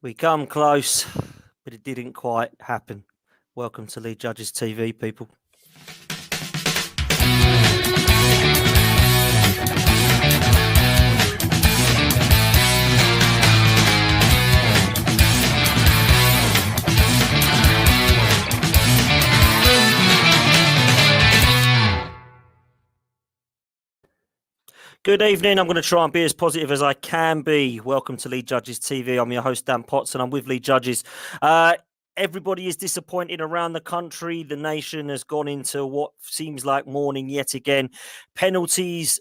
We come close, but it didn't quite happen. Welcome to Lead Judges TV, people. Good evening. I'm going to try and be as positive as I can be. Welcome to Lead Judges TV. I'm your host, Dan Potts, and I'm with Lead Judges. Everybody is disappointed around the country. The nation has gone into what seems like mourning yet again. Penalties.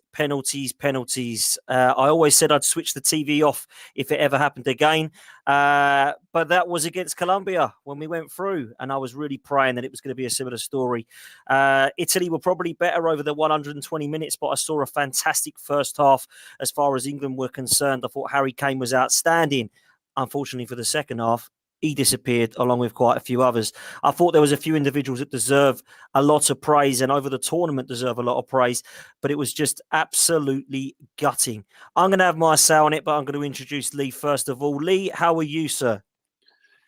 I always said I'd switch the TV off if it ever happened again. But that was against Colombia when we went through, and I was really praying that it was going to be a similar story. Italy were probably better over the 120 minutes, but I saw a fantastic first half as far as England were concerned. I thought Harry Kane was outstanding. Unfortunately for the second half, he disappeared along with quite a few others. I thought there was a few individuals that deserve a lot of praise and over the tournament deserve a lot of praise, but it was just absolutely gutting. I'm going to have my say on it, but I'm going to introduce Lee first of all. Lee, how are you, sir?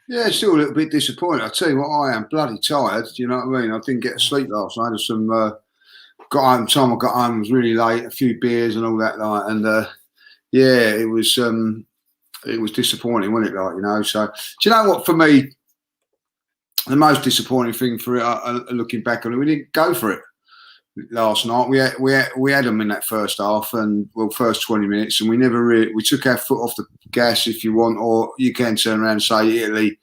Yeah, still a little bit disappointed. I tell you what, I am bloody tired. Do you know what I mean? I didn't get to sleep last night. Got home. Time I got home was really late. A few beers and all that night, and yeah, it was disappointing, wasn't it? So, do you know what? For me, the most disappointing thing for it, looking back on it, we didn't go for it last night. We had them in that first half and first 20 minutes, and we took our foot off the gas, if you want, or you can turn around and say Italy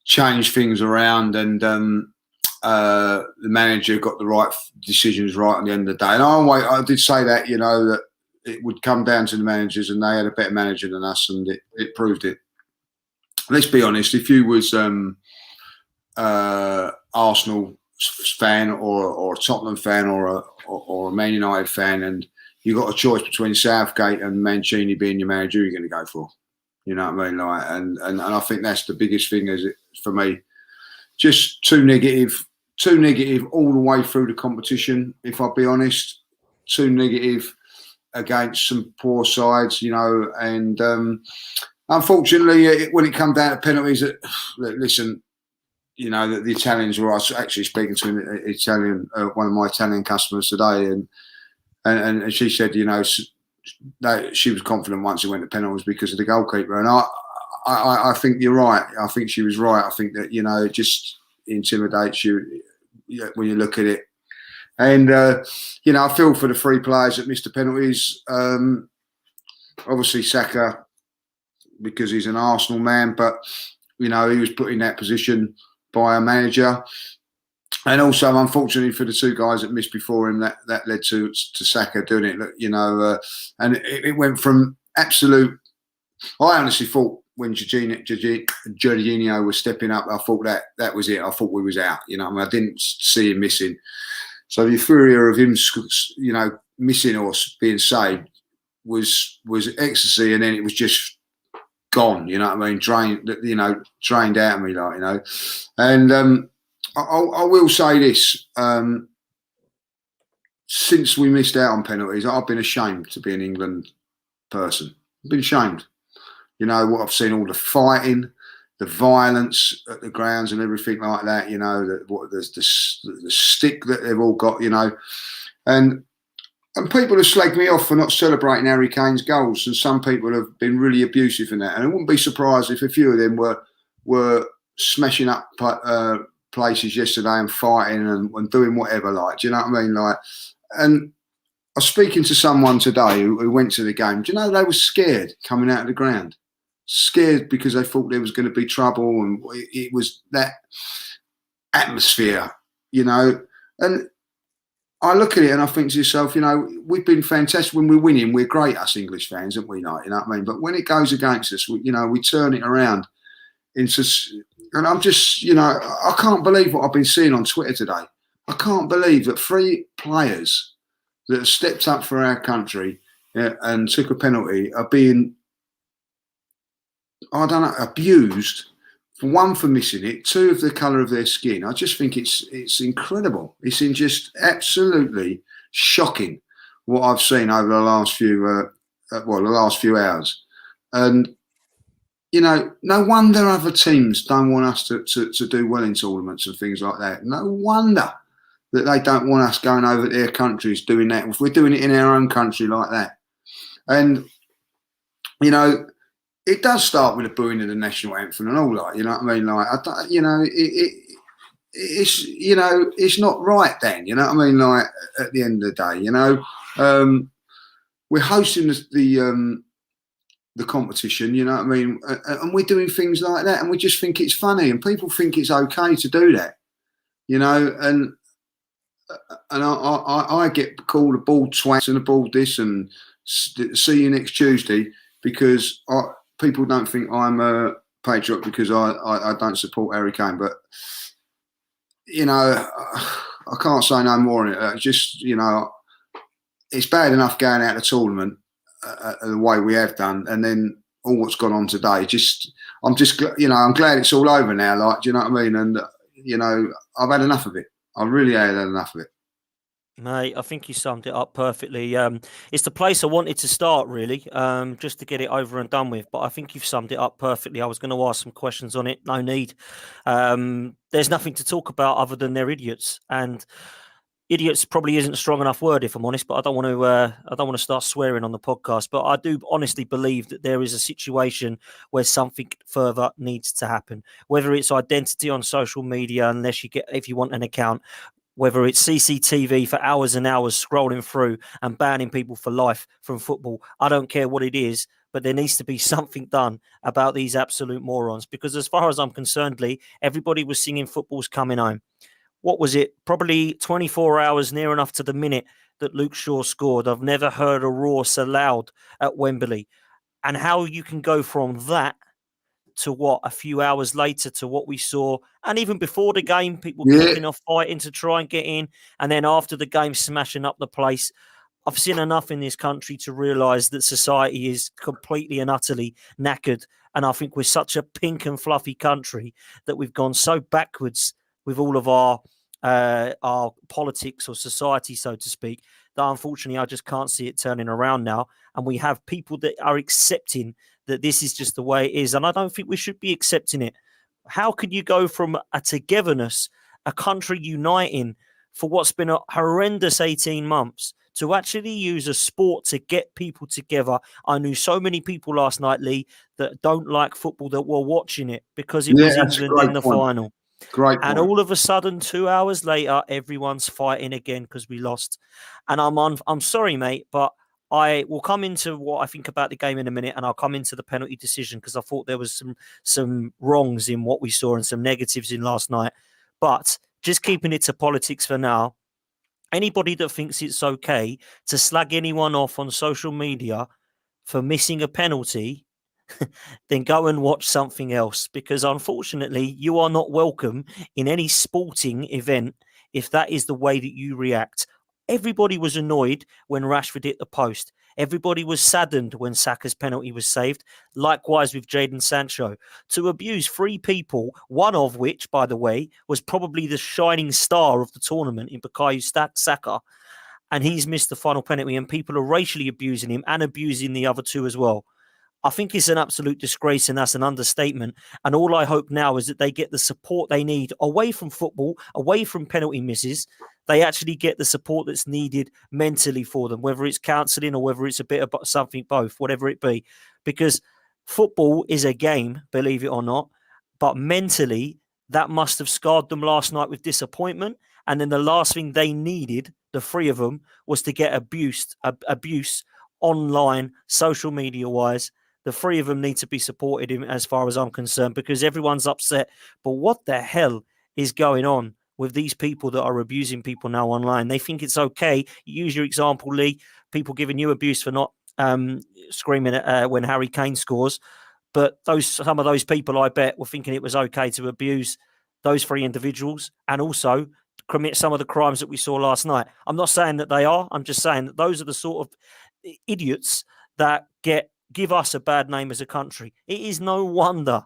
changed things around, and the manager got the right decisions right at the end of the day. And I did say that, that it would come down to the managers, and they had a better manager than us, and it proved it. Let's be honest, if you was Arsenal fan or a Tottenham fan or a Man United fan, and you got a choice between Southgate and Mancini being your manager, who you're going to go for? You know what I mean? And I think that's the biggest thing for me. Just too negative all the way through the competition, if I'll be honest. Too negative against some poor sides, and unfortunately, when it come down to penalties, listen, the Italians were actually speaking to an Italian, one of my Italian customers today, and she said, that she was confident once it went to penalties because of the goalkeeper, and I think you're right. I think she was right. I think that it just intimidates you when you look at it. And, I feel for the three players that missed the penalties. Obviously, Saka, because he's an Arsenal man, but, he was put in that position by a manager. And also, unfortunately, for the two guys that missed before him, that led to Saka doing it, and it went from absolute... I honestly thought when Jorginho was stepping up, I thought that was it. I thought we was out. I didn't see him missing. So the euphoria of him, missing or being saved was ecstasy, and then it was just gone. Drained out of me, And I will say this: since we missed out on penalties, I've been ashamed to be an England person. I've been ashamed. What I've seen, all the fighting, the violence at the grounds and everything like that, the stick that they've all got, and people have slagged me off for not celebrating Harry Kane's goals, and some people have been really abusive in that, and I wouldn't be surprised if a few of them were smashing up places yesterday and fighting and doing whatever, do you know what I mean? And I was speaking to someone today who went to the game. Do you know they were scared coming out of the ground? Scared because they thought there was going to be trouble, and it was that atmosphere, And I look at it and I think to yourself, we've been fantastic when we're winning. We're great, us English fans, aren't we? You know what I mean? But when it goes against us, we turn it around into. And I'm just, I can't believe what I've been seeing on Twitter today. I can't believe that 3 players that have stepped up for our country and took a penalty are being, abused. One, for missing it. 2, of the colour of their skin. I just think it's incredible. It's just absolutely shocking what I've seen over the last few hours. And you know, no wonder other teams don't want us to do well in tournaments and things like that. No wonder that they don't want us going over to their countries doing that. If we're doing it in our own country like that. And, you know, it does start with the booing of the national anthem and all that, you know what I mean? Like, you know, it's, you know, it's not right then, you know what I mean? Like, at the end of the day, you know, we're hosting the competition, you know what I mean? And we're doing things like that and we just think it's funny and people think it's okay to do that, you know, and I get called a bald twat and a bald this and see you next Tuesday because people don't think I'm a patriot because I don't support Harry Kane. But, you know, I can't say no more on it. Just, you know, it's bad enough going out of the tournament the way we have done, and then all what's gone on today. I'm just, you know, I'm glad it's all over now. Like, do you know what I mean? And, you know, I've had enough of it. I really had enough of it. Mate, I think you summed it up perfectly. It's the place I wanted to start, really, just to get it over and done with. But I think you've summed it up perfectly. I was going to ask some questions on it. No need. There's nothing to talk about other than they're idiots, and idiots probably isn't a strong enough word, if I'm honest. But I don't want to. I don't want to start swearing on the podcast. But I do honestly believe that there is a situation where something further needs to happen. Whether it's identity on social media, if you want an account. Whether it's CCTV for hours and hours scrolling through and banning people for life from football, I don't care what it is, but there needs to be something done about these absolute morons. Because as far as I'm concerned, Lee, everybody was singing football's coming home. What was it? Probably 24 hours near enough to the minute that Luke Shaw scored. I've never heard a roar so loud at Wembley. And how you can go from that to what a few hours later to what we saw, and even before the game, people kicking off fighting to try and get in, and then after the game smashing up the place. I've seen enough in this country to realise that society is completely and utterly knackered, and I think we're such a pink and fluffy country that we've gone so backwards with all of our politics or society, so to speak, that unfortunately I just can't see it turning around now. And we have people that are accepting that this is just the way it is. And I don't think we should be accepting it. How can you go from a togetherness, a country uniting for what's been a horrendous 18 months to actually use a sport to get people together? I knew so many people last night, Lee, that don't like football that were watching it because it was England in the final. Great and point. all of a sudden, 2 hours later, everyone's fighting again because we lost. And I'm sorry, mate, but I will come into what I think about the game in a minute, and I'll come into the penalty decision because I thought there was some wrongs in what we saw and some negatives in last night. But just keeping it to politics for now, anybody that thinks it's okay to slag anyone off on social media for missing a penalty, then go and watch something else, because unfortunately you are not welcome in any sporting event if that is the way that you react. Everybody was annoyed when Rashford hit the post. Everybody was saddened when Saka's penalty was saved. Likewise with Jadon Sancho. To abuse three people, one of which, by the way, was probably the shining star of the tournament in Bukayo Saka, and he's missed the final penalty, and people are racially abusing him and abusing the other two as well. I think it's an absolute disgrace, and that's an understatement. And all I hope now is that they get the support they need away from football, away from penalty misses. They actually get the support that's needed mentally for them, whether it's counselling or whether it's a bit of something both, whatever it be. Because football is a game, believe it or not, but mentally that must have scarred them last night with disappointment. And then the last thing they needed, the three of them, was to get abuse online, social media-wise. The three of them need to be supported as far as I'm concerned, because everyone's upset. But what the hell is going on with these people that are abusing people now online? They think it's okay. You use your example, Lee, people giving you abuse for not screaming when Harry Kane scores. But some of those people, I bet, were thinking it was okay to abuse those three individuals and also commit some of the crimes that we saw last night. I'm not saying that they are. I'm just saying that those are the sort of idiots that give us a bad name as a country. It is no wonder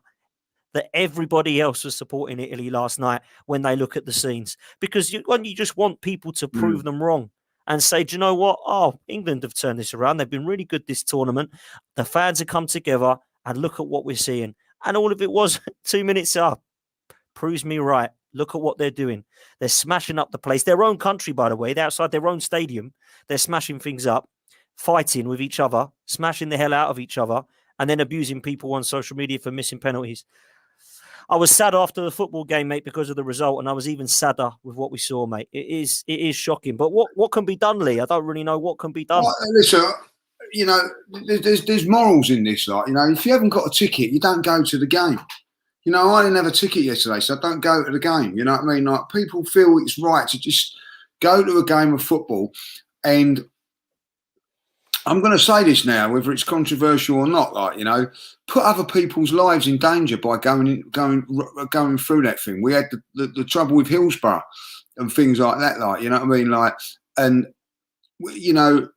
that everybody else was supporting Italy last night when they look at the scenes, because when you just want people to prove them wrong and say, do you know what? Oh, England have turned this around. They've been really good this tournament. The fans have come together And look at what we're seeing. And all of it was 2 minutes up. Proves me right. Look at what they're doing. They're smashing up the place. Their own country, by the way. They're outside their own stadium. They're smashing things up, fighting with each other, smashing the hell out of each other, and then abusing people on social media for missing penalties. I was sad after the football game, mate, because of the result, and I was even sadder with what we saw, mate. It is shocking. But what can be done, Lee? I don't really know what can be done. Listen, you know, there's morals in this. Like, you know, if you haven't got a ticket, you don't go to the game. You know, I didn't have a ticket yesterday, so I don't go to the game. You know what I mean? Like, people feel it's right to just go to a game of football. And I'm going to say this now, whether it's controversial or not, like, you know, put other people's lives in danger by going through that thing. We had the trouble with Hillsborough and things like that, like, you know what I mean? Like, and, you know,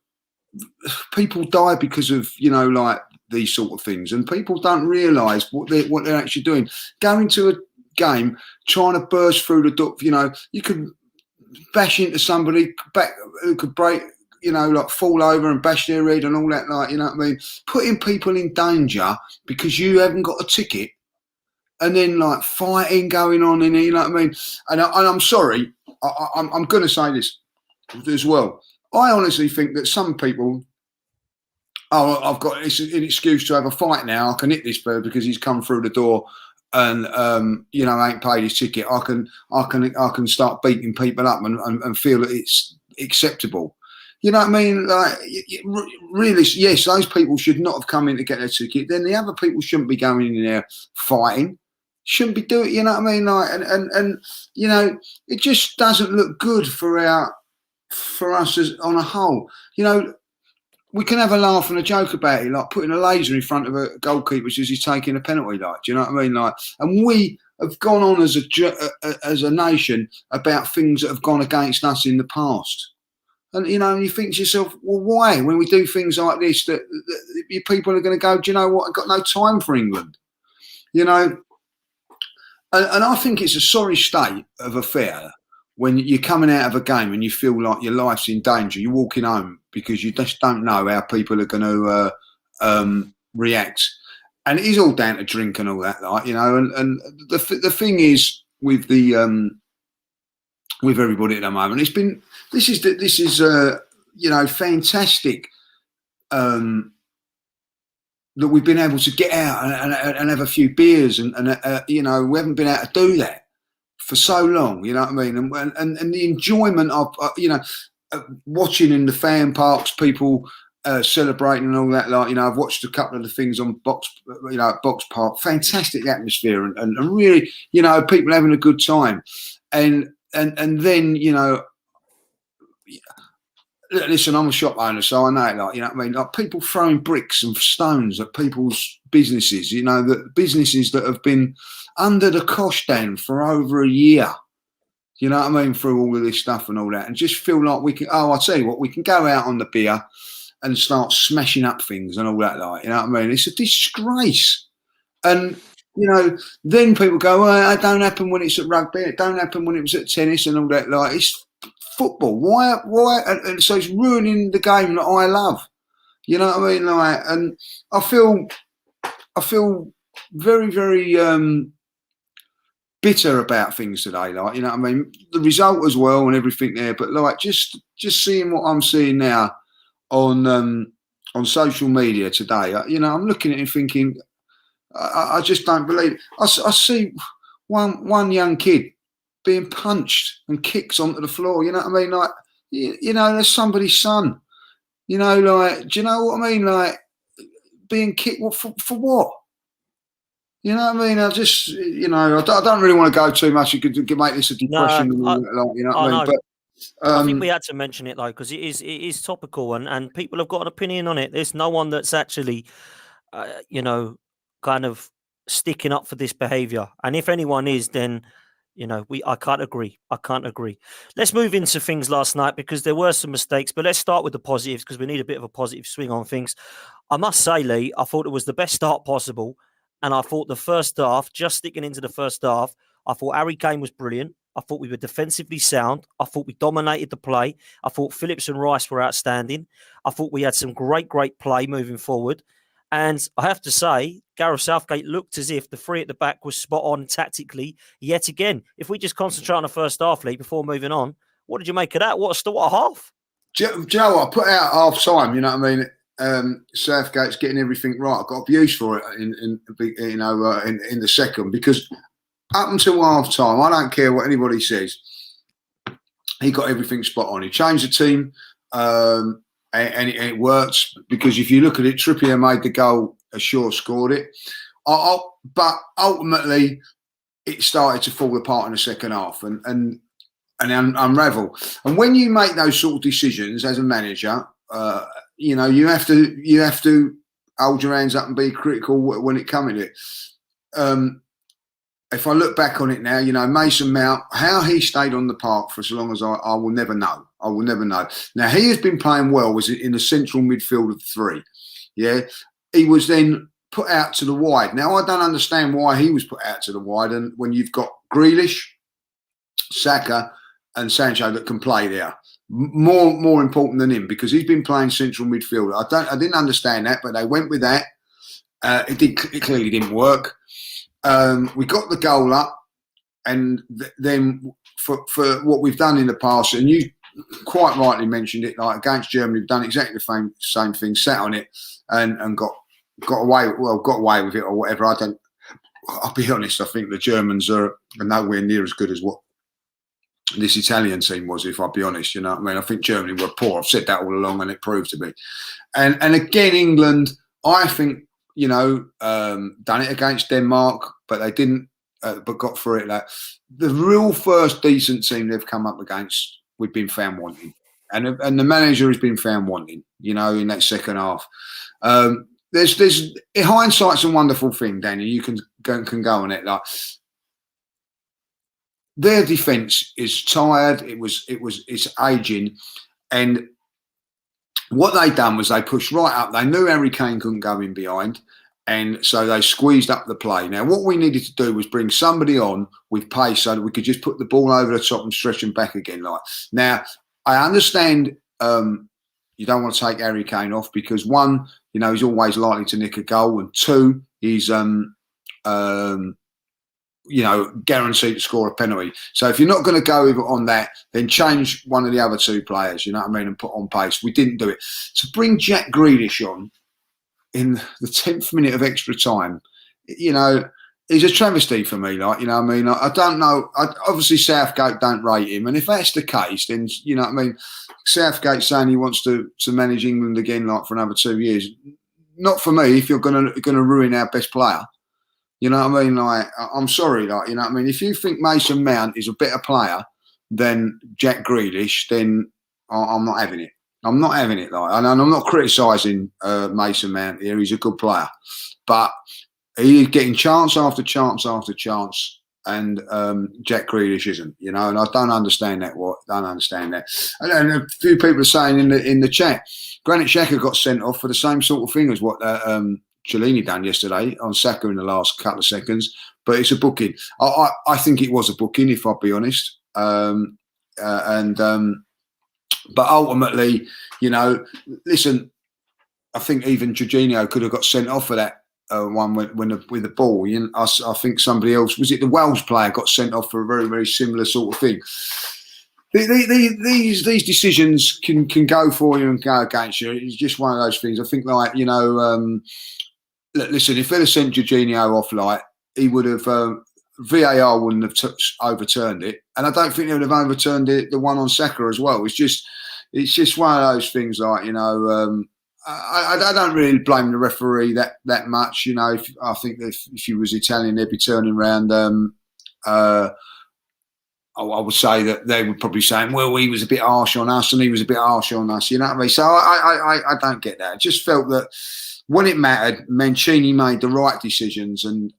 people die because of, you know, like, these sort of things, and people don't realise what they're actually doing. Going to a game, trying to burst through the door, you know, you could bash into somebody back who could break, you know, like fall over and bash their head and all that, like, you know what I mean? Putting people in danger because you haven't got a ticket, and then like fighting going on in here, you know what I mean? And I'm sorry, I'm going to say this as well. I honestly think that some people, oh, I've got an excuse to have a fight now. I can hit this bird because he's come through the door and you know, ain't paid his ticket. I can start beating people up and feel that it's acceptable. You know what I mean? Like, really, yes, those people should not have come in to get their ticket. Then the other people shouldn't be going in there fighting. Shouldn't be doing. You know what I mean? Like, and you know, it just doesn't look good for us as on a whole. You know, we can have a laugh and a joke about it, like putting a laser in front of a goalkeeper as he's taking a penalty. Like, do you know what I mean? Like, and we have gone on as a nation about things that have gone against us in the past. And, you know, and you think to yourself, well, why? When we do things like this, that people are going to go, do you know what? I've got no time for England. You know, and I think it's a sorry state of affair when you're coming out of a game and you feel like your life's in danger. You're walking home because you just don't know how people are going to react. And it is all down to drink and all that, like, you know. And the thing is with with everybody at the moment, this is you know, fantastic that we've been able to get out and have a few beers and you know, we haven't been able to do that for so long. You know what I mean? And the enjoyment of you know, watching in the fan parks, people celebrating and all that. Like, you know, I've watched a couple of the things on Box Park. Fantastic atmosphere and really, you know, people having a good time. And then, you know, listen, I'm a shop owner, so I know it. Like, you know what I mean? Like, people throwing bricks and stones at people's businesses. You know, the businesses that have been under the cosh down for over a year. You know what I mean? Through all of this stuff and all that, and just feel like we can. Oh, I'll tell you what, we can go out on the beer and start smashing up things and all that. Like, you know what I mean? It's a disgrace. And, you know, then people go, well, it don't happen when it's at rugby. It don't happen when it was at tennis and all that. Like, it's football. Why? And so it's ruining the game that I love. You know what I mean? Like, and I feel very, very bitter about things today. Like, you know what I mean? The result as well and everything there. But like, just seeing what I'm seeing now on social media today, you know, I'm looking at it and thinking, I just don't believe it. I see one young kid being punched and kicked onto the floor. You know what I mean? Like, you know, there's somebody's son. You know, like, do you know what I mean? Like, being kicked for what? You know what I mean? I just, you know, I don't really want to go too much. You could make this a depression. No, you know what I mean? But I think we had to mention it though, because it is topical and people have got an opinion on it. There's no one that's actually, you know, kind of sticking up for this behaviour. And if anyone is, then, you know, I can't agree. Let's move into things last night because there were some mistakes, but let's start with the positives because we need a bit of a positive swing on things. I must say, Lee, I thought it was the best start possible. And I thought the first half, just sticking into the first half, I thought Harry Kane was brilliant. I thought we were defensively sound. I thought we dominated the play. I thought Phillips and Rice were outstanding. I thought we had some great play moving forward. And I have to say, Gareth Southgate looked as if the three at the back was spot on tactically yet again. If we just concentrate on the first half, Lee, before moving on, what did you make of that? What a half? Do you know what? I put out half time, you know what I mean? Southgate's getting everything right. I've got abuse for it in the second, because up until half time, I don't care what anybody says, he got everything spot on. He changed the team, and it works, because if you look at it, Trippier made the goal, Shaw scored it. But ultimately, it started to fall apart in the second half and unravel. And when you make those sort of decisions as a manager, you have to hold your hands up and be critical when it comes to it. If I look back on it now, Mason Mount, how he stayed on the park for as long as I will never know. I will never know. Now, he has been playing well, was in the central midfield of three. Yeah. He was then put out to the wide. Now, I don't understand why he was put out to the wide, and when you've got Grealish, Saka and Sancho that can play there. More important than him, because he's been playing central midfield. I didn't understand that, but they went with that. It clearly didn't work. We got the goal up, and then for what we've done in the past, and you quite rightly mentioned it, like against Germany, we've done exactly the same thing, sat on it and got away with it or whatever. I'll be honest, I think the Germans are nowhere near as good as what this Italian team was, if I'll be honest. You know what I mean? I think Germany were poor. I've said that all along, and it proved to be. And again, England, I think, done it against Denmark, but they didn't, but got through it. Like, the real first decent team they've come up against, we've been found wanting. And the manager has been found wanting, in that second half. There's hindsight's a wonderful thing, Danny. You can go on it. Like, their defence is tired. It's aging, and what they done was they pushed right up. They knew Harry Kane couldn't go in behind, and so they squeezed up the play. Now, what we needed to do was bring somebody on with pace so that we could just put the ball over the top and stretch them back again. Now, I understand you don't want to take Harry Kane off, because one, he's always likely to nick a goal, and two, he's guaranteed to score a penalty. So if you're not going to go on that, then change one of the other two players, and put on pace. We didn't do it. To bring Jack Grealish on in the 10th minute of extra time, is a travesty for me. I don't know. Obviously, Southgate don't rate him, and if that's the case, then Southgate saying he wants to manage England again, for another 2 years. Not for me. If you're going to ruin our best player. I'm sorry, if you think Mason Mount is a better player than Jack Grealish, then I'm not having it. I'm not having it, and I'm not criticising Mason Mount here. He's a good player, but he's getting chance after chance after chance, and Jack Grealish isn't. And I don't understand that. Don't understand that. And a few people are saying in the chat, Granit Xhaka got sent off for the same sort of thing as what Chiellini done yesterday on Saka in the last couple of seconds, but it's a booking. I think it was a booking, if I'll be honest. But ultimately, listen, I think even Jorginho could have got sent off for that one with the ball. I think somebody else, was it the Wales player, got sent off for a very, very similar sort of thing. These decisions can go for you and go against you. It's just one of those things. I think, listen, if they'd have sent Jorginho off, he would have, VAR wouldn't have overturned it, and I don't think they would have overturned the one on Saka as well. It's just one of those things. I don't really blame the referee that much. I think that if he was Italian, they'd be turning around. I would say that they would probably saying, well, he was a bit harsh on us, and he was a bit harsh on us. You know what I mean? So I don't get that. I just felt that when it mattered, Mancini made the right decisions and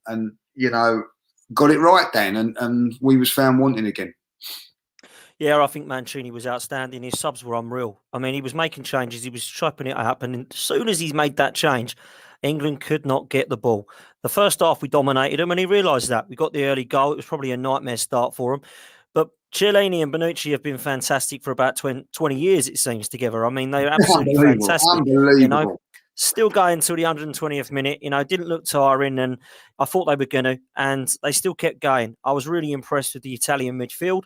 got it right then, and we was found wanting again. Yeah, I think Mancini was outstanding. His subs were unreal. He was making changes. He was chopping it up, and as soon as he's made that change, England could not get the ball. The first half, we dominated them, and he realised that. We got the early goal. It was probably a nightmare start for him. But Chiellini and Bonucci have been fantastic for about 20 years, it seems, together. They're absolutely fantastic. Unbelievable. still going till the 120th minute. You know, didn't look tiring, and I thought they were going to, and they still kept going. I was really impressed with the Italian midfield.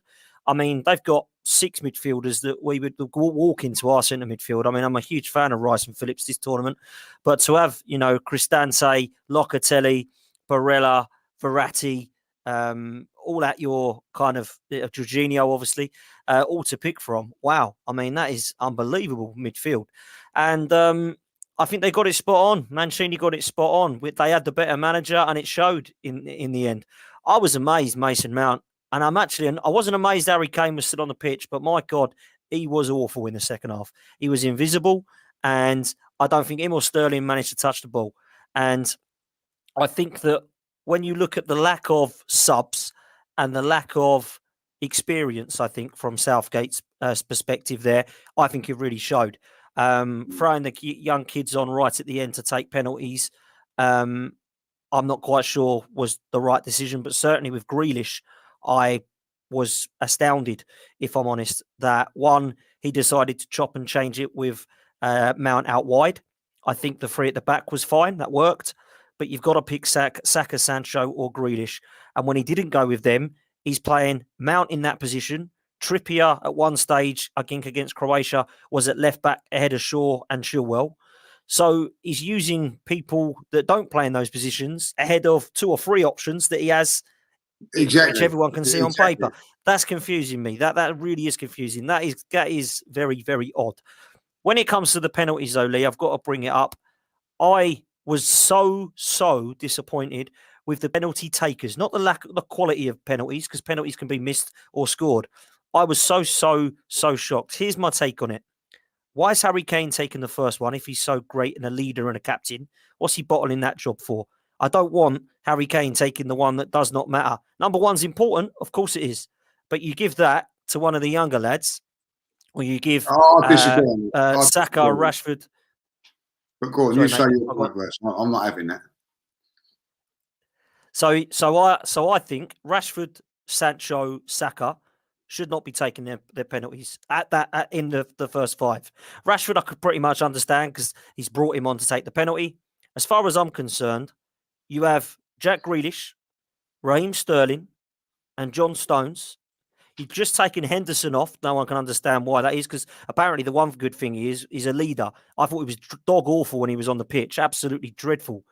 I mean, they've got 6 midfielders that we would walk into our centre midfield. I mean, I'm a huge fan of Rice and Phillips this tournament, but to have, you know, Cristante, Locatelli, Barella, Verratti, all at your kind of Jorginho, obviously, all to pick from. Wow. I mean, that is unbelievable midfield. And I think they got it spot on. Mancini got it spot on. They had the better manager, and it showed in the end. I was amazed, Mason Mount. And I wasn't amazed Harry Kane was still on the pitch, but my God, he was awful in the second half. He was invisible, and I don't think him or Sterling managed to touch the ball. And I think that when you look at the lack of subs and the lack of experience, I think from Southgate's perspective there, I think it really showed. Throwing the young kids on right at the end to take penalties, I'm not quite sure was the right decision, but certainly with Grealish, I was astounded, if I'm honest, that one, he decided to chop and change it with Mount out wide. I think the 3 at the back was fine. That worked. But you've got to pick Saka, Sancho or Grealish. And when he didn't go with them, he's playing Mount in that position. Trippier at one stage, I think against Croatia, was at left back ahead of Shaw and Chilwell. So he's using people that don't play in those positions ahead of 2 or 3 options that he has, exactly, which everyone can see on paper. That's confusing me. That really is confusing. That is very, very odd. When it comes to the penalties, though, Lee, I've got to bring it up. I was so disappointed with the penalty takers, not the quality of penalties, because penalties can be missed or scored. I was so shocked. Here's my take on it. Why is Harry Kane taking the first one if he's so great and a leader and a captain? What's he bottling that job for? I don't want Harry Kane taking the one that does not matter. Number 1's important, of course it is, but you give that to one of the younger lads, or you give Saka, Rashford. But Gordon, you say your words. I'm not having that. So I think Rashford, Sancho, Saka should not be taking their penalties in the first 5. Rashford, I could pretty much understand because he's brought him on to take the penalty. As far as I'm concerned, you have Jack Grealish, Raheem Sterling, and John Stones. You've just taken Henderson off. No one can understand why that is, because apparently the one good thing is he's a leader. I thought he was dog awful when he was on the pitch. Absolutely dreadful.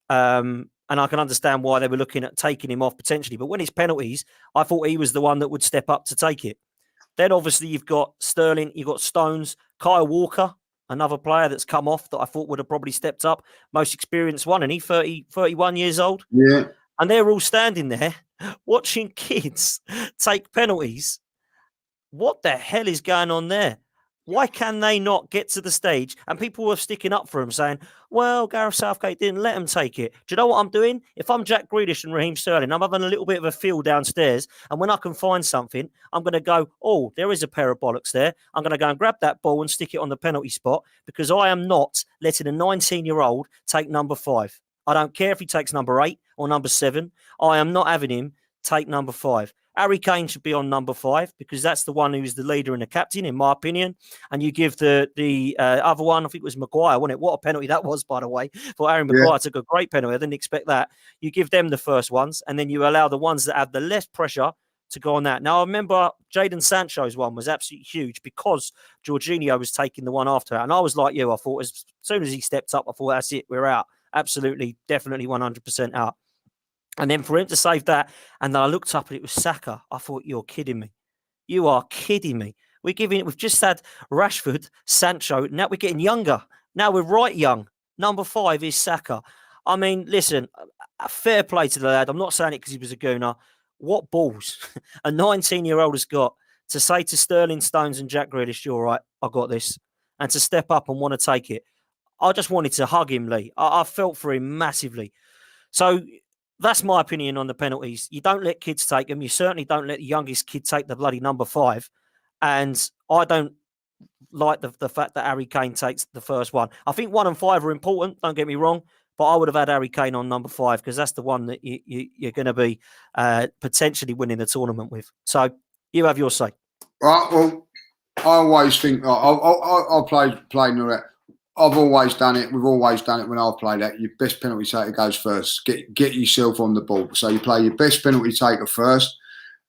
And I can understand why they were looking at taking him off potentially. But when it's penalties, I thought he was the one that would step up to take it. Then obviously you've got Sterling, you've got Stones, Kyle Walker, another player that's come off that I thought would have probably stepped up. Most experienced one, and he 31 years old. Yeah. And they're all standing there watching kids take penalties. What the hell is going on there? Why can they not get to the stage? And people were sticking up for him, saying, well, Gareth Southgate didn't let him take it. Do you know what I'm doing? If I'm Jack Grealish and Raheem Sterling, I'm having a little bit of a feel downstairs. And when I can find something, I'm going to go, oh, there is a pair of bollocks there. I'm going to go and grab that ball and stick it on the penalty spot, because I am not letting a 19-year-old take number 5. I don't care if he takes number 8 or number 7. I am not having him take number 5. Harry Kane should be on number 5, because that's the one who's the leader and the captain, in my opinion. And you give the other one, I think it was Maguire, wasn't it? What a penalty that was, by the way. For Harry Maguire took a great penalty. I didn't expect that. You give them the first ones, and then you allow the ones that have the less pressure to go on that. Now, I remember Jadon Sancho's one was absolutely huge because Jorginho was taking the one after that. And I was like you. I thought as soon as he stepped up, I thought, that's it, we're out. Absolutely, definitely 100% out. And then for him to save that, and then I looked up and it was Saka. I thought, you're kidding me. You are kidding me. We've just had Rashford, Sancho. Now we're getting younger. Now we're right young. Number 5 is Saka. I mean, listen, a fair play to the lad. I'm not saying it because he was a gooner. What balls a 19-year-old has got to say to Sterling, Stones and Jack Grealish, you're right, I got this. And to step up and want to take it. I just wanted to hug him, Lee. I felt for him massively. So that's my opinion on the penalties. You don't let kids take them. You certainly don't let the youngest kid take the bloody number 5. And I don't like the fact that Harry Kane takes the first one. I think 1 and 5 are important, don't get me wrong, but I would have had Harry Kane on number 5 because that's the one that you're going to be potentially winning the tournament with. So you have your say. Right, well, I always think I'll play Nuret. I've always done it. We've always done it when I've played that. Your best penalty taker goes first. Get yourself on the ball. So you play your best penalty taker first,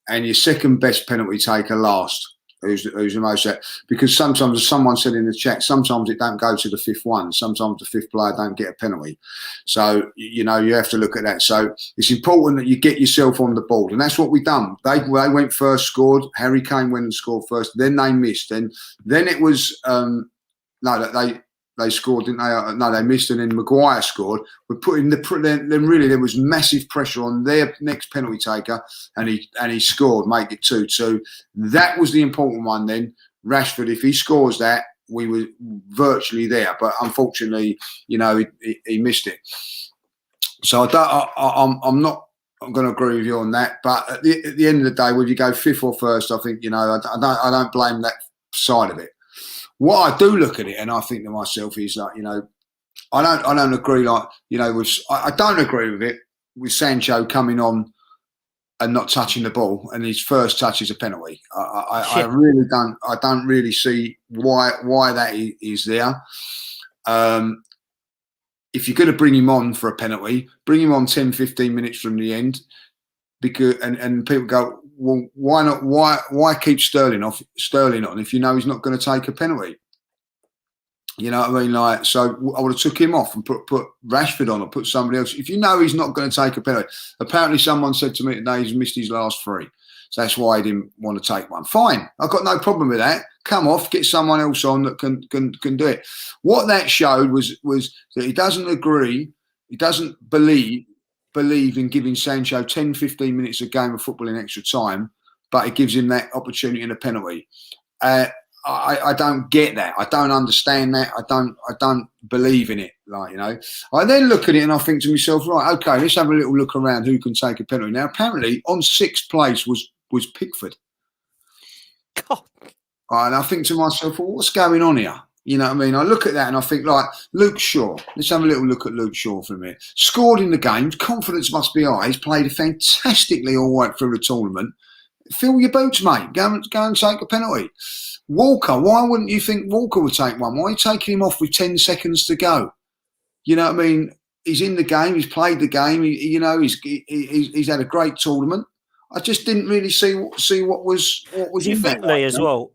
and your second best penalty taker last. Who's the most set? Because sometimes, as someone said in the chat, sometimes it don't go to the fifth one. Sometimes the fifth player don't get a penalty. So you have to look at that. So it's important that you get yourself on the ball, and that's what we done. They went first, scored. Harry Kane went and scored first. Then they missed, and then it was They scored, didn't they? No, they missed, and then Maguire scored. We're putting then really there was massive pressure on their next penalty taker, and he scored, make it 2-2. That was the important one. Then Rashford, if he scores that, we were virtually there, but unfortunately, he missed it. So I'm not going to agree with you on that. But at the end of the day, whether you go fifth or first, I think I don't blame that side of it. What I do look at it, and I think to myself is like, I don't agree. I don't agree with it with Sancho coming on and not touching the ball, and his first touch is a penalty. I really don't. I don't really see why that is there. If you're going to bring him on for a penalty, bring him on 10, 15 minutes from the end, because and people go, well, why not? Why keep Sterling on if you know he's not going to take a penalty? You know what I mean? Like, so I would have took him off and put Rashford on or put somebody else. If you know he's not going to take a penalty. Apparently someone said to me today he's missed his last 3. So that's why he didn't want to take one. Fine. I've got no problem with that. Come off, get someone else on that can do it. What that showed was that he doesn't agree, he doesn't believe in giving Sancho 10, 15 minutes a game of football in extra time, but it gives him that opportunity in a penalty. I don't get that. I don't understand that. I don't believe in it. I then look at it and I think to myself, right, okay, let's have a little look around who can take a penalty. Now, apparently, on 6th place was Pickford. God. And I think to myself, well, what's going on here? You know what I mean? I look at that and I think, like, Luke Shaw. Let's have a little look at Luke Shaw for a minute. Scored in the game. Confidence must be high. He's played fantastically all right through the tournament. Fill your boots, mate. Go and take a penalty. Walker, why wouldn't you think Walker would take one? Why are you taking him off with 10 seconds to go? You know what I mean? He's in the game. He's played the game. He's had a great tournament. I just didn't really see what was Do you think, Lee, as well?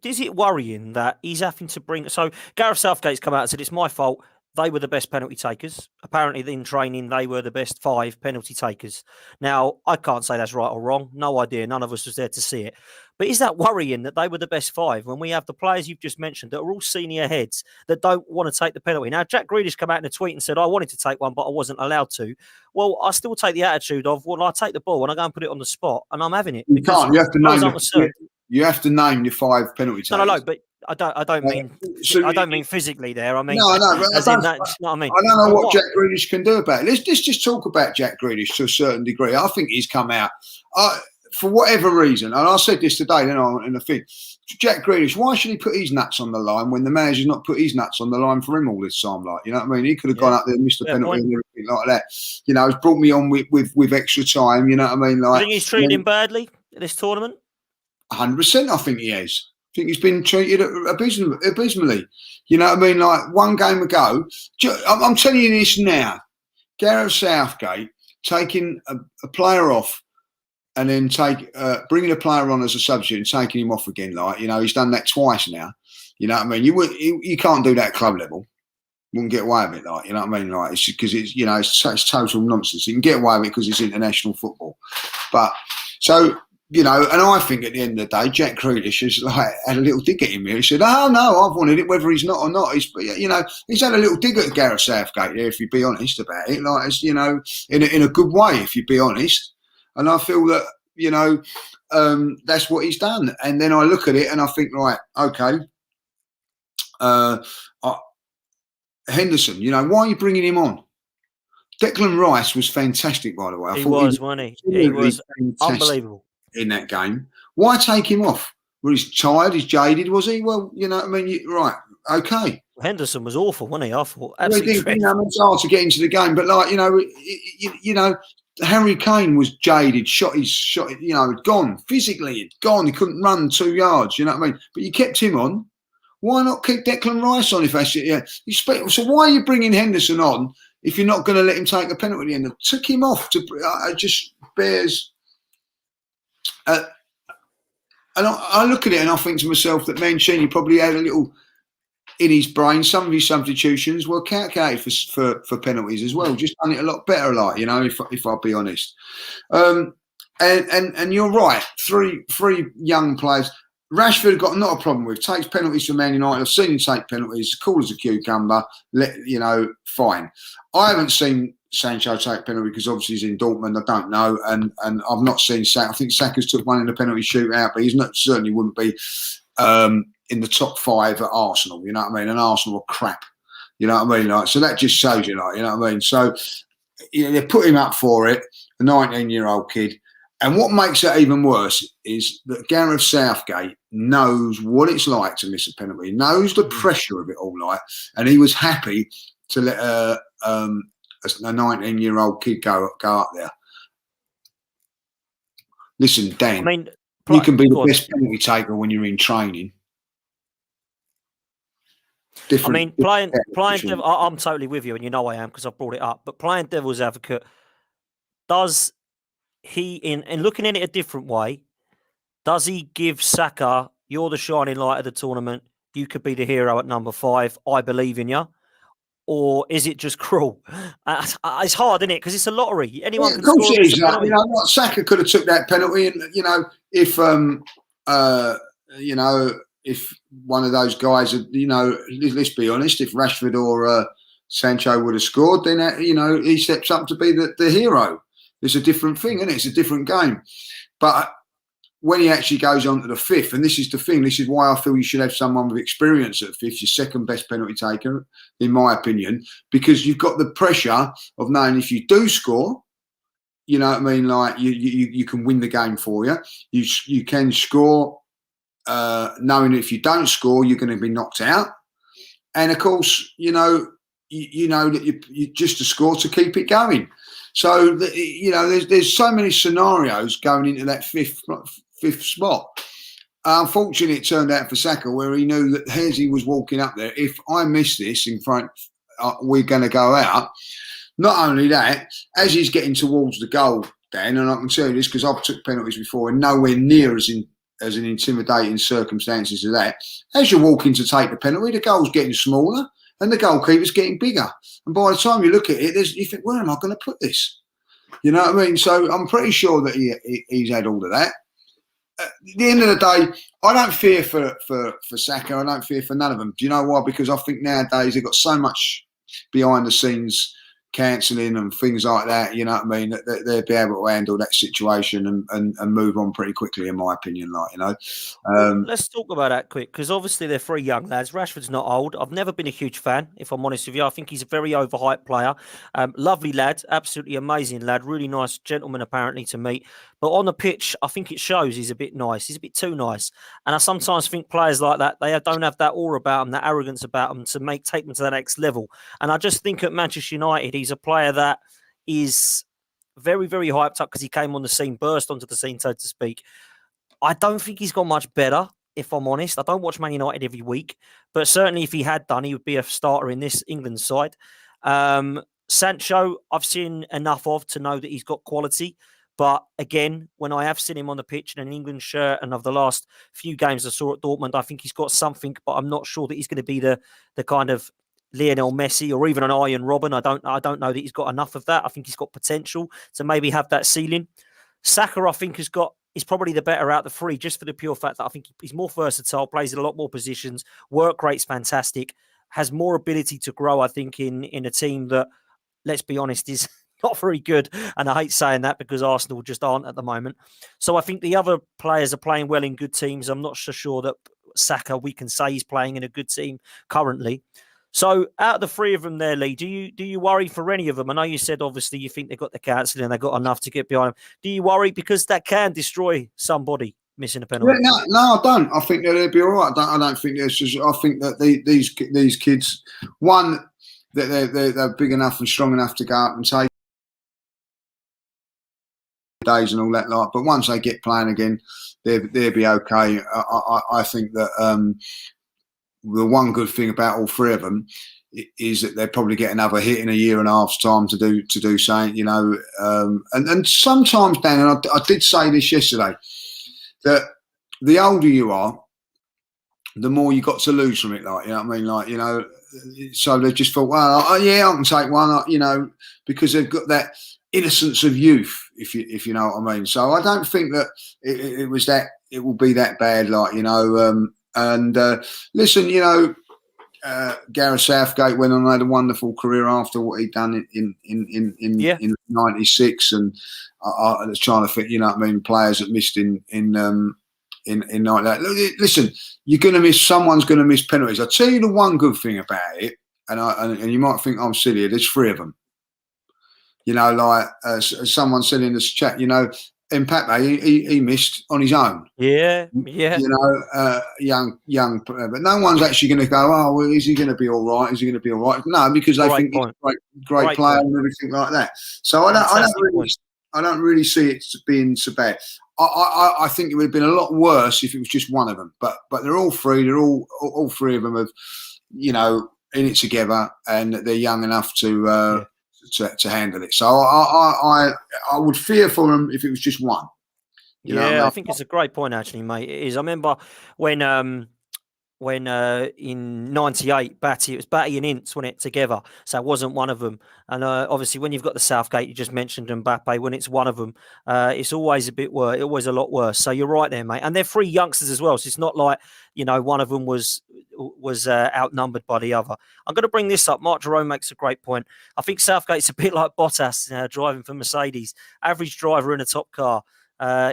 Is it worrying that he's having to bring? So Gareth Southgate's come out and said it's my fault. They were the best penalty takers. Apparently, in training, they were the best 5 penalty takers. Now, I can't say that's right or wrong. No idea. None of us was there to see it. But is that worrying that they were the best 5 when we have the players you've just mentioned that are all senior heads that don't want to take the penalty? Now, Jack Grealish came out in a tweet and said, I wanted to take one, but I wasn't allowed to. Well, I still take the attitude of, well, I take the ball and I go and put it on the spot and I'm having it. You can't. You have to name you have to name your 5 penalty takers. No, but I don't mean physically there. I mean, no, I know. As in that, you know what I mean? I don't know what Jack Grealish can do about it. Let's just talk about Jack Grealish to a certain degree. I think he's come out for whatever reason, and I said this today, in the thing. Jack Grealish, why should he put his nuts on the line when the manager's not put his nuts on the line for him all this time? Like, you know what I mean? He could have gone up there and missed a penalty and everything like that. You know, it's brought me on with extra time. You know what I mean? Like, I think he's treated him badly at this tournament. 100%, I think he has. I think he's been treated abysmally. You know what I mean? Like, one game ago, I'm telling you this now. Gareth Southgate taking a player off and then bringing a player on as a substitute and taking him off again. Like, you know, he's done that twice now. You know what I mean? You can't do that at club level. You wouldn't get away with it. Like, you know what I mean? Like, it's because it's total nonsense. You can get away with it because it's international football. But so. You know, and I think at the end of the day, Jack Grealish has had a little dig at him here. He said, "Oh no, I've wanted it, whether he's not or not." He's had a little dig at Gareth Southgate there, if you be honest about it. Like, it's, in a good way, if you be honest. And I feel that that's what he's done. And then I look at it and I think, right, okay, Henderson. Why are you bringing him on? Declan Rice was fantastic, by the way. He was unbelievable in that game. Why take him off? Well, he's tired, he's jaded, was he? Well, you know what I mean? Right, okay. Henderson was awful, wasn't he? I thought absolutely. It's hard to get into the game, but Harry Kane was jaded, shot, gone physically, gone. He couldn't run 2 yards. You know what I mean? But you kept him on. Why not keep Declan Rice on if that's it? Yeah. So why are you bringing Henderson on if you're not going to let him take a penalty at the end? I took him off to just bears. And I look at it and I think to myself that Mancini probably had a little in his brain. Some of his substitutions were calculated for penalties as well. Just done it a lot better, like, you know, if I'll be honest. And you're right. Three young players. Rashford got not a problem with. Takes penalties for Man United. I've seen him take penalties. Cool as a cucumber. Fine. I haven't seen Sancho take penalty because obviously he's in Dortmund. I don't know, and I've not seen Saka. I think Saka's took one in the penalty shootout, but he's not, certainly wouldn't be in the top 5 at Arsenal. You know what I mean? And Arsenal are crap. You know what I mean? Like, so that just shows you, like, you know what I mean? So they put him up for it, a 19-year-old kid. And what makes it even worse is that Gareth Southgate knows what it's like to miss a penalty. He knows the pressure of it all, like, and he was happy to let a 19-year-old kid go up there. Listen, Dan, I mean, you can be the best penalty taker when you're in training. Playing devil, I'm totally with you, and you know I am because I've brought it up. But playing devil's advocate, does he, in looking at it a different way, does he give Saka, you're the shining light of the tournament, you could be the hero at number 5, I believe in you? Or is it just cruel? It's hard, isn't it? Because it's a lottery. Anyone can score. Of course it is. You know, Saka could have took that penalty, and you know, if if one of those guys, you know, let's be honest, if Rashford or Sancho would have scored, then you know, he steps up to be the hero. It's a different thing, isn't it? It's a different game. But when he actually goes on to the 5th, and this is the thing, this is why I feel you should have someone with experience at 5th, your second best penalty taker, in my opinion, because you've got the pressure of knowing if you do score, you know what I mean, like you can win the game for you. You can score knowing if you don't score, you're going to be knocked out. And of course, you know that you just to score to keep it going. So, you know, there's so many scenarios going into that fifth spot. Unfortunately, it turned out for Saka where he knew that as he was walking up there, if I miss this in front, we're going to go out. Not only that, as he's getting towards the goal, Dan, and I can tell you this because I've took penalties before and nowhere near as an intimidating circumstances as that. As you're walking to take the penalty, the goal's getting smaller and the goalkeeper's getting bigger. And by the time you look at it, you think, where am I going to put this? You know what I mean? So I'm pretty sure that he's had all of that. At the end of the day, I don't fear for Saka. I don't fear for none of them. Do you know why? Because I think nowadays they've got so much behind the scenes cancelling and things like that, you know what I mean, that they'll be able to handle that situation and move on pretty quickly, in my opinion, like, you know. Let's talk about that quick, because obviously they're 3 young lads. Rashford's not old. I've never been a huge fan, if I'm honest with you. I think he's a very overhyped player. Lovely lad, absolutely amazing lad, really nice gentleman apparently to meet. But on the pitch, I think it shows he's a bit nice. He's a bit too nice. And I sometimes think players like that, they don't have that aura about them, that arrogance about them to take them to the next level. And I just think at Manchester United, he's a player that is very, very hyped up because he came on the scene, burst onto the scene, so to speak. I don't think he's got much better, if I'm honest. I don't watch Man United every week. But certainly if he had done, he would be a starter in this England side. Sancho, I've seen enough of to know that he's got quality. But again, when I have seen him on the pitch in an England shirt, and of the last few games I saw at Dortmund, I think he's got something, but I'm not sure that he's going to be the kind of Lionel Messi or even an Arjen Robben. I don't know that he's got enough of that. I think he's got potential to maybe have that ceiling. Saka, I think, is probably the better out of the 3, just for the pure fact that I think he's more versatile, plays in a lot more positions, work rate's fantastic, has more ability to grow, I think, in a team that, let's be honest, is not very good. And I hate saying that because Arsenal just aren't at the moment. So I think the other players are playing well in good teams. I'm not so sure that Saka, we can say he's playing in a good team currently. So out of the 3 of them there, Lee, do you worry for any of them? I know you said obviously you think they've got the cancelling and they've got enough to get behind them. Do you worry because that can destroy somebody missing a penalty? Yeah, no, I don't. I think that they'll be all right. I don't think there's just. I think that these kids, one, that they're big enough and strong enough to go up and take days and all that lot. But once they get playing again, they'll be okay. I think that the one good thing about all three of them is that they'll probably get another hit in a year and a half's time to do something, you know. And sometimes, Dan, and I did say this yesterday, that the older you are, the more you got to lose from it. Like, you know what I mean? Like, you know, so they just thought, well, yeah, I can take one, you know, because they've got that innocence of youth, if you know what I mean. So I don't think that it will be that bad, like, you know. Listen, you know, Gareth Southgate went on and had a wonderful career after what he'd done in '96, and I was trying to think, you know what I mean, players that missed in like that. Listen, you're going to miss. Someone's going to miss penalties. I'll tell you the one good thing about it, and you might think I'm silly. There's three of them. You know, like as someone said in this chat, you know, Mbappe, he missed on his own. Yeah. You know, young, but no one's actually going to go, oh, well, is he going to be all right? Is he going to be all right? No, because they think he's a great player and everything like that. So I don't really see it being so bad. I think it would have been a lot worse if it was just one of them. But they're all three. They're all three of them have, you know, in it together, and they're young enough to handle it. So I would fear for them if it was just one. You know what I mean? I think it's a great point, actually, mate. It is. I remember when in '98, Batty, it was Batty and Ince, wasn't it, together? So it wasn't one of them. And obviously, when you've got the Southgate, you just mentioned Mbappe, when it's one of them, it's always a bit worse, always a lot worse. So you're right there, mate. And they're three youngsters as well. So it's not like, you know, one of them was outnumbered by the other. I'm going to bring this up. Mark Jerome makes a great point. I think Southgate's a bit like Bottas driving for Mercedes. Average driver in a top car.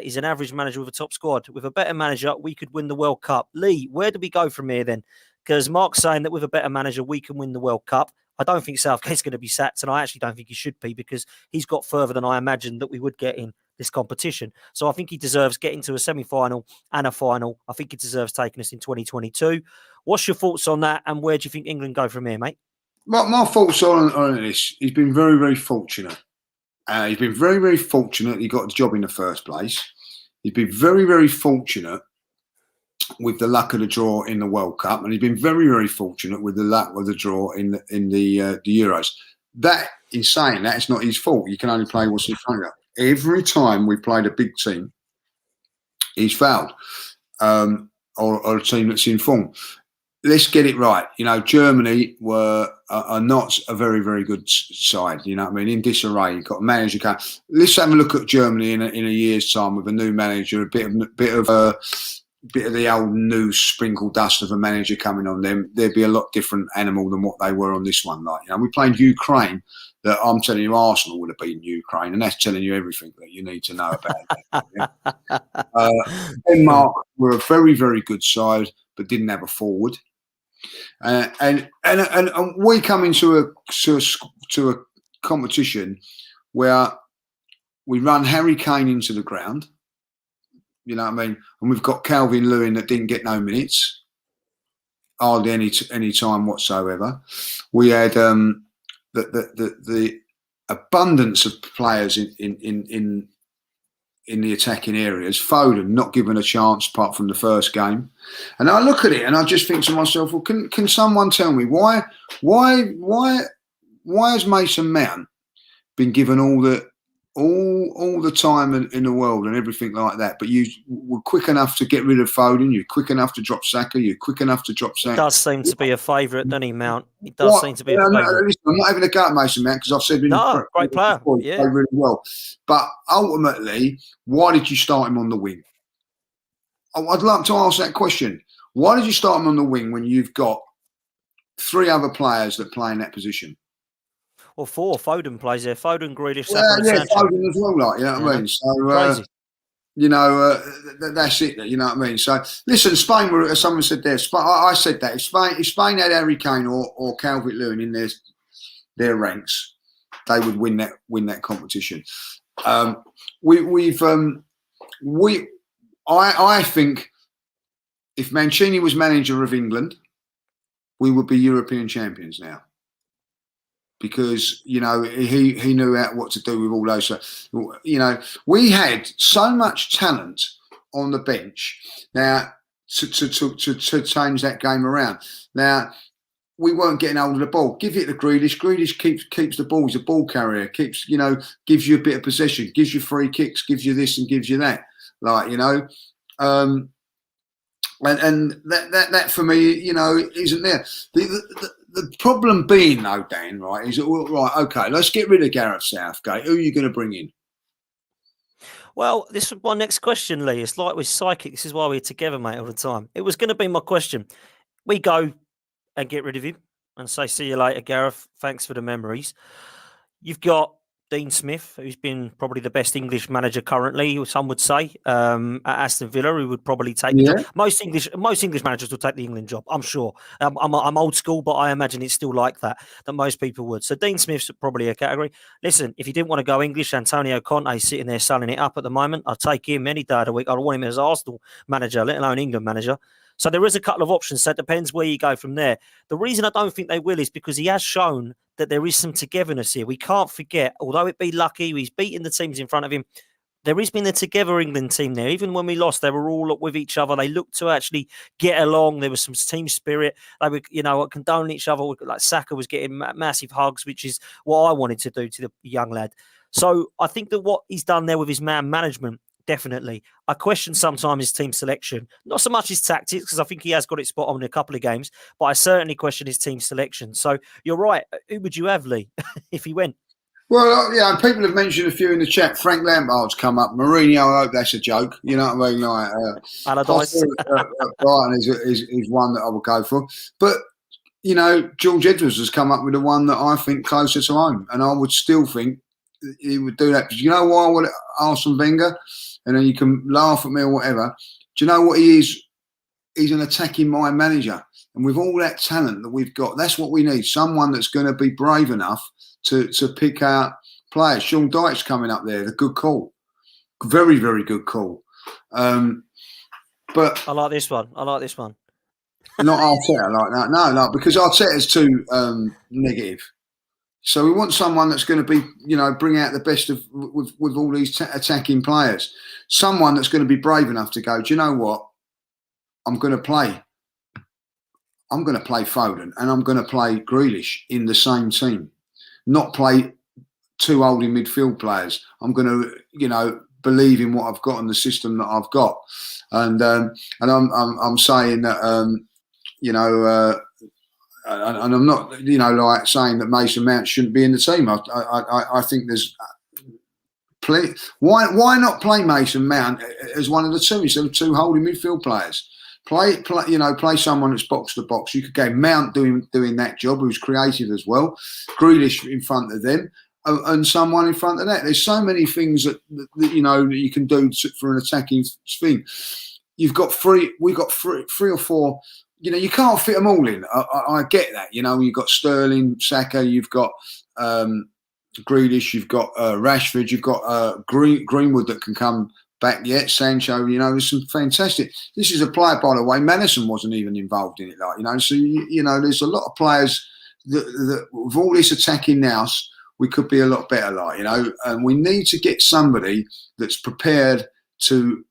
He's an average manager with a top squad. With a better manager, we could win the World Cup. Lee, where do we go from here then? Because Mark's saying that with a better manager, we can win the World Cup. I don't think Southgate's going to be sacked, and I actually don't think he should be, because he's got further than I imagined that we would get in this competition. So I think he deserves getting to a semi-final and a final. I think he deserves taking us in 2022. What's your thoughts on that, and where do you think England go from here, mate? My thoughts on this, he's been very, very fortunate. He's been very, very fortunate he got the job in the first place. He's been very, very fortunate with the luck of the draw in the World Cup, and he's been very, very fortunate with the luck of the draw in the Euros. That, in saying that, it's not his fault. You can only play what's in front of you. Every time we played a big team, he's fouled, or a team that's in form. Let's get it right. You know, Germany are not a very, very good side. You know what I mean? In disarray. You've got a manager. Let's have a look at Germany in a year's time with a new manager, a bit of the old new sprinkle dust of a manager coming on them. There'd be a lot different animal than what they were on this one. Like, you know, we played Ukraine. That I'm telling you, Arsenal would have beaten Ukraine, and that's telling you everything that you need to know about it. Denmark were a very, very good side, but didn't have a forward. And we come into a competition where we run Harry Kane into the ground, you know what I mean, and we've got Calvin Lewin that didn't get no minutes, hardly any time whatsoever. We had the abundance of players in the attacking areas. Foden not given a chance apart from the first game, and I look at it and I just think to myself, well, can someone tell me why has Mason Mount been given all the time in the world and everything like that, but you were quick enough to get rid of Foden, you're quick enough to drop Saka, you're quick enough to drop Saka. He does seem to be a favourite, doesn't he, Mount? He does seem to be a favourite. Listen, I'm not having a go at Mason Mount, because I've said great player, before, he played really well. But ultimately, why did you start him on the wing? I'd like to ask that question. Why did you start him on the wing when you've got three other players that play in that position? Well, four. Foden plays there. Foden, Grealish, Saka, and Sancho. Foden as well, like, you know what I mean? So, crazy. You know, that's it. You know what I mean? So, listen, Spain were, as someone said there, I said that. If Spain had Harry Kane or Calvert-Lewin in their ranks, they would win that competition. I think if Mancini was manager of England, we would be European champions now. Because, you know, he knew what to do with all those. You know, we had so much talent on the bench. Now, to change that game around. Now, we weren't getting hold of the ball. Give it to Grealish. Grealish keeps the ball. He's a ball carrier. Gives you a bit of possession. Gives you free kicks. Gives you this and gives you that. And that for me, isn't there. The problem being though, Dan, right, is that right. Okay, let's get rid of Gareth Southgate. Who are you going to bring in? Well, this was my next question, Lee. It's like we're psychic. This is why we're together, mate, all the time. It was going to be my question. We go and get rid of him and say, see you later, Gareth. Thanks for the memories. You've got Dean Smith, who's been probably the best English manager currently, some would say, at Aston Villa, who would probably take the job. Most English managers will take the England job, I'm sure. I'm old school, but I imagine it's still like that most people would. So Dean Smith's probably a category. Listen, if you didn't want to go English, Antonio Conte sitting there selling it up at the moment. I'd take him any day of the week. I'd want him as Arsenal manager, let alone England manager. So there is a couple of options. So it depends where you go from there. The reason I don't think they will is because he has shown that there is some togetherness here. We can't forget, although it be lucky, he's beaten the teams in front of him. There has been a together England team there. Even when we lost, they were all with each other. They looked to actually get along. There was some team spirit. They were, condoning each other. Like Saka was getting massive hugs, which is what I wanted to do to the young lad. So I think that what he's done there with his man management, definitely. I question sometimes his team selection. Not so much his tactics, because I think he has got it spot on in a couple of games, but I certainly question his team selection. So you're right. Who would you have, Lee, if he went? Well, yeah, people have mentioned a few in the chat. Frank Lampard's come up. Mourinho, I hope that's a joke. You know what I mean? Brighton is one that I would go for. But, George Edwards has come up with the one that I think closer to home. And I would still think he would do that. Because you know why I would Arsene Wenger? And then you can laugh at me or whatever. Do you know what he is? He's an attacking mind manager. And with all that talent that we've got, that's what we need. Someone that's going to be brave enough to pick out players. Sean Dyche's coming up there. The good call. Very, very good call. But I like this one. Not Arteta like that. No, because Arteta's too negative. So we want someone that's going to be, bring out the best of with all these attacking players. Someone that's going to be brave enough to go, do you know what? I'm going to play Foden and I'm going to play Grealish in the same team. Not play two holding midfield players. I'm going to, believe in what I've got and the system that I've got. And I'm saying that, and I'm not, like saying that Mason Mount shouldn't be in the team. I think there's plenty. Why not play Mason Mount as one of the two instead of two holding midfield players? Play someone that's box to box. You could get Mount doing that job, who's creative as well. Grealish in front of them, and someone in front of that. There's so many things that you can do for an attacking thing. We've got three or four. You can't fit them all in. I get that. You've got Sterling, Saka, you've got Grealish, you've got Rashford, you've got Greenwood that can come back yet. Sancho, there's some fantastic. This is a player, by the way. Madison wasn't even involved in it, So there's a lot of players that with all this attacking now, we could be a lot better, And we need to get somebody that's prepared to,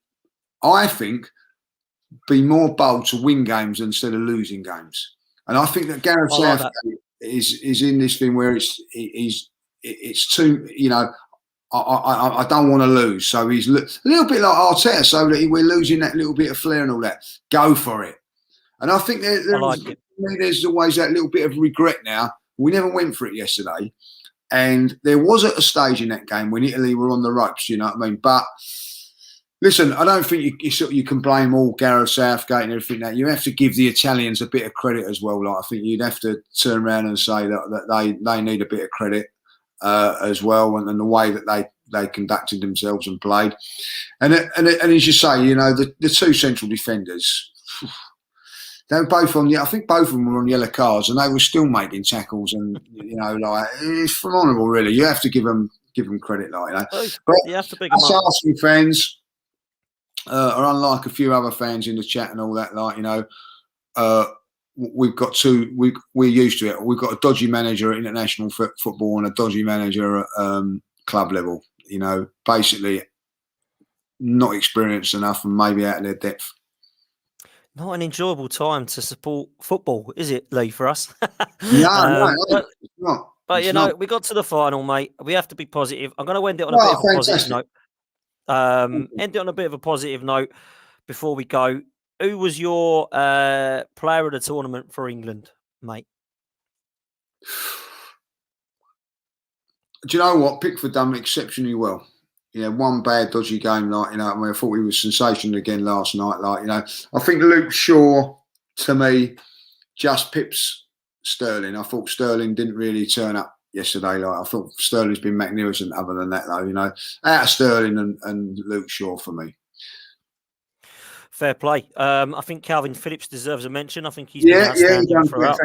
I think, be more bold to win games instead of losing games. And I think that Gareth Southgate is in this thing where it's too, I don't want to lose. So he's a little bit like Arteta, so that we're losing that little bit of flair and all that. Go for it. And I think there's always that little bit of regret now. We never went for it yesterday. And there was at a stage in that game when Italy were on the ropes, you know what I mean? But listen, I don't think you can blame all Gareth Southgate and everything that. You have to give the Italians a bit of credit as well. I think you'd have to turn around and say that they need a bit of credit as well, and the way that they conducted themselves and played. And as you say, the two central defenders, they were both I think both of them were on yellow cards, and they were still making tackles, and it's phenomenal, really. You have to give them credit, But you have to pick them up. Arsenal fans are unlike a few other fans in the chat and all that. We've got we're used to it. We've got a dodgy manager at international football and a dodgy manager at club level. Basically not experienced enough and maybe out of their depth. Not an enjoyable time to support football, is it, Lee, for us? No, But, it's not. but It's you not. know, we got to the final, mate. We have to be positive. I'm going to end it on a bit Oh, of a positive fantastic. note. End it on a bit of a positive note before we go. Who was your player of the tournament for England, mate? Do you know what? Pickford done exceptionally well. One bad dodgy game, like, I mean, I thought he was sensational again last night. Like, I think Luke Shaw, to me, just pips Sterling. I thought Sterling didn't really turn up yesterday. Like, I thought Sterling's been magnificent. Other than that, though, out of Sterling and Luke Shaw for me. Fair play. I think Calvin Phillips deserves a mention. I think he's been outstanding throughout.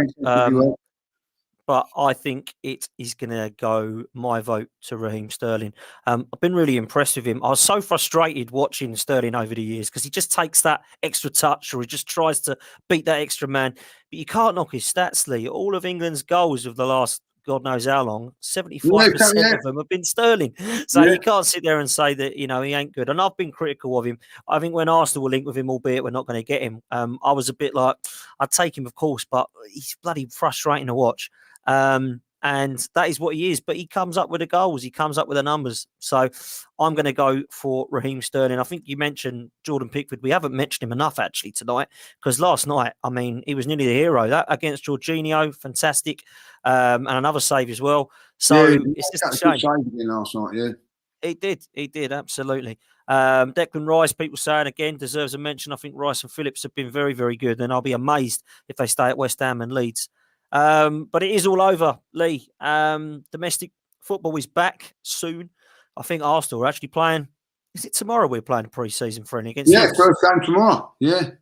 But I think it is going to go my vote to Raheem Sterling. I've been really impressed with him. I was so frustrated watching Sterling over the years because he just takes that extra touch or he just tries to beat that extra man. But you can't knock his stats, Lee. All of England's goals of the last God knows how long, 75% of them have been Sterling. So you can't sit there and say that, he ain't good. And I've been critical of him. I think when Arsenal were linked with him, albeit we're not going to get him, I was a bit like, I'd take him, of course, but he's bloody frustrating to watch. And that is what he is, but he comes up with the goals, he comes up with the numbers. So I'm going to go for Raheem Sterling. I think you mentioned Jordan Pickford. We haven't mentioned him enough actually tonight, because last night, I mean, he was nearly the hero. That against Jorginho, fantastic, and another save as well. So it's just a shame. Last night, yeah. He did, absolutely. Declan Rice, people saying again, deserves a mention. I think Rice and Phillips have been very, very good, and I'll be amazed if they stay at West Ham and Leeds. But it is all over, Lee. Domestic football is back soon. I think Arsenal are actually playing. Is it tomorrow we're playing a pre-season friendly against? Yeah, first game tomorrow. Yeah.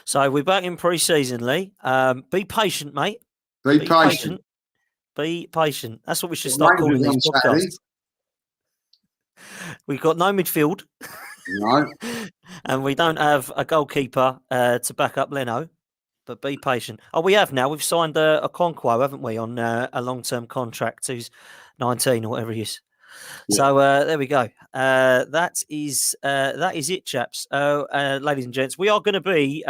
So we're back in pre-season, Lee. Be patient, mate. Be patient. Be patient. That's what we should start calling these podcasts. We've got no midfield. No. And we don't have a goalkeeper to back up Leno. But be patient. Oh, we have now. We've signed a Okonkwo, haven't we, on a long-term contract who's 19 or whatever he is. Yeah. So there we go. That is it, chaps. Ladies and gents, we are going to be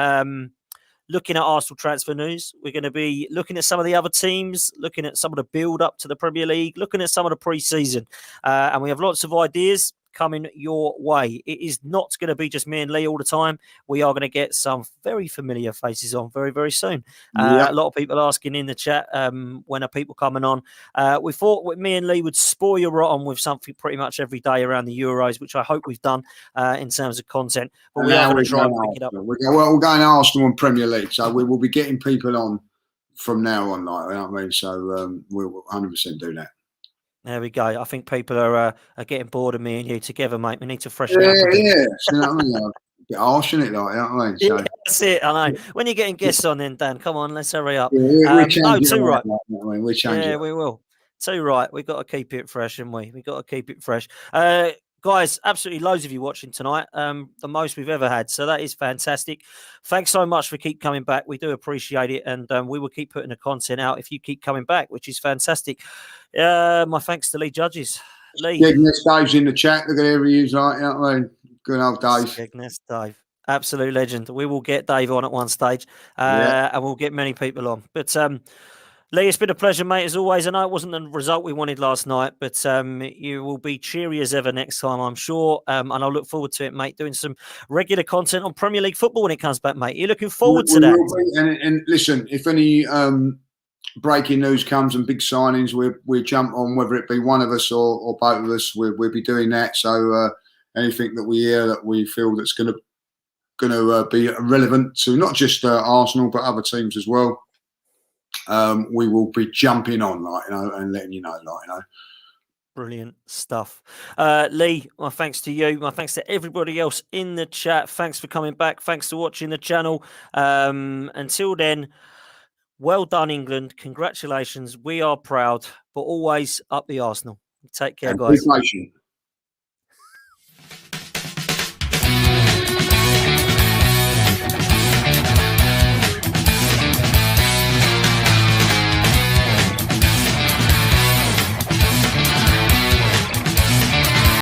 looking at Arsenal transfer news. We're going to be looking at some of the other teams, looking at some of the build-up to the Premier League, looking at some of the pre-season. And we have lots of ideas coming your way. It is not going to be just me and Lee all the time. We are going to get some very familiar faces on very, very soon. A lot of people asking in the chat, when are people coming on? We thought me and Lee would spoil you rotten with something pretty much every day around the Euros, which I hope we've done in terms of content. But we are going to try and pick it up. We're going to Arsenal and Premier League, so we will be getting people on from now on. Like, you know what I mean? So we'll 100% do that. There we go. I think people are getting bored of me and you together, mate. We need to freshen up. Yeah. You know what I mean? A bit harsh, isn't it? Like, you know what I mean? So, that's it. I know. When you're getting guests on, then Dan, come on, let's hurry up. We're too right. We're changing. Yeah, we will. Too right. We've got to keep it fresh, haven't we? We've got to keep it fresh. Guys, absolutely loads of you watching tonight. The most we've ever had. So that is fantastic. Thanks so much for keep coming back. We do appreciate it. And we will keep putting the content out if you keep coming back, which is fantastic. My thanks to Lee Judges. Lee. Skegness Dave's in the chat. Look at who he is, like, you know what I mean? Good old Dave. Skegness Dave. Absolute legend. We will get Dave on at one stage. And we'll get many people on. But Lee, it's been a pleasure, mate, as always. I know it wasn't the result we wanted last night, but you will be cheery as ever next time, I'm sure. And I'll look forward to it, mate, doing some regular content on Premier League football when it comes back, mate. You're looking forward to that. And listen, if any breaking news comes and big signings, we'll jump on, whether it be one of us or both of us, we'll be doing that. So anything that we hear that we feel that's going to be relevant to not just Arsenal, but other teams as well, we will be jumping on, like, you know, and letting you know, like, you know. Brilliant stuff. Lee, my thanks to you. My thanks to everybody else in the chat. Thanks for coming back. Thanks for watching the channel. Until then, well done, England. Congratulations. We are proud, but always up the Arsenal. Take care, guys. Be patient.